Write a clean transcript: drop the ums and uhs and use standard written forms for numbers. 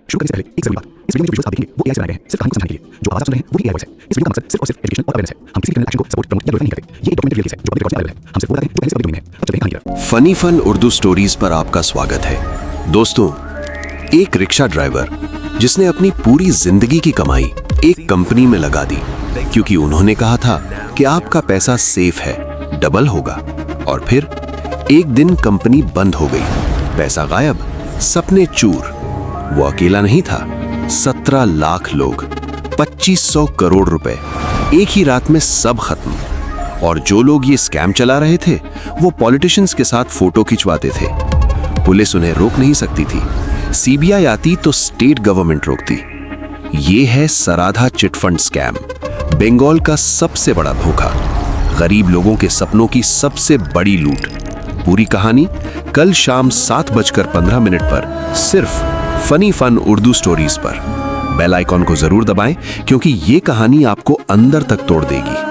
शुरू करने से पहले एक जरूरी बात, इस वीडियो में जो विजुअल्स आप देखेंगे वो एआई से बनाए गए हैं, सिर्फ कहानी को समझाने के लिए। जो आवाज आप सुन रहे हैं वो भी एआई वॉइस है। इस वीडियो का मकसद सिर्फ और सिर्फ एजुकेशन और अवेयरनेस है। हम किसी भी क्रिमिनल एक्शन को सपोर्ट, प्रमोट या ग्लोरीफाई नहीं करते। ये एक डॉक्यूमेंट्री केस है जो पब्लिक रिकॉर्ड से अवेलेबल है। हम सिर्फ वो बताते हैं जो पहले से पब्लिक डोमेन है। अब चलते हैं कहानी की तरफ। फनी फन उर्दू स्टोरीज पर आपका स्वागत है। दोस्तों, एक रिक्शा ड्राइवर जिसने अपनी पूरी जिंदगी की कमाई एक कंपनी में लगा दी, क्योंकि उन्होंने कहा था कि आपका पैसा सेफ है, डबल होगा। और फिर एक दिन कंपनी बंद हो गई, पैसा गायब, सपने चूर। वो अकेला नहीं था, 17 लाख लोग, 2500 करोड़ रुपए, एक ही रात में सब खत्म। और जो लोग ये स्कैम चला रहे थे वो पॉलिटिशियंस के साथ फोटो खिंचवाते थे। पुलिस उन्हें रोक नहीं सकती थी, सीबीआई आती तो स्टेट गवर्नमेंट रोकती। ये है सराधा चिटफंड स्कैम, बंगाल का सबसे बड़ा धोखा, गरीब लोगों के सपनों की सबसे बड़ी लूट। पूरी कहानी कल शाम 7:15 पर सिर्फ फनी फन उर्दू स्टोरीज पर। बेल आइकॉन को जरूर दबाएं, क्योंकि ये कहानी आपको अंदर तक तोड़ देगी।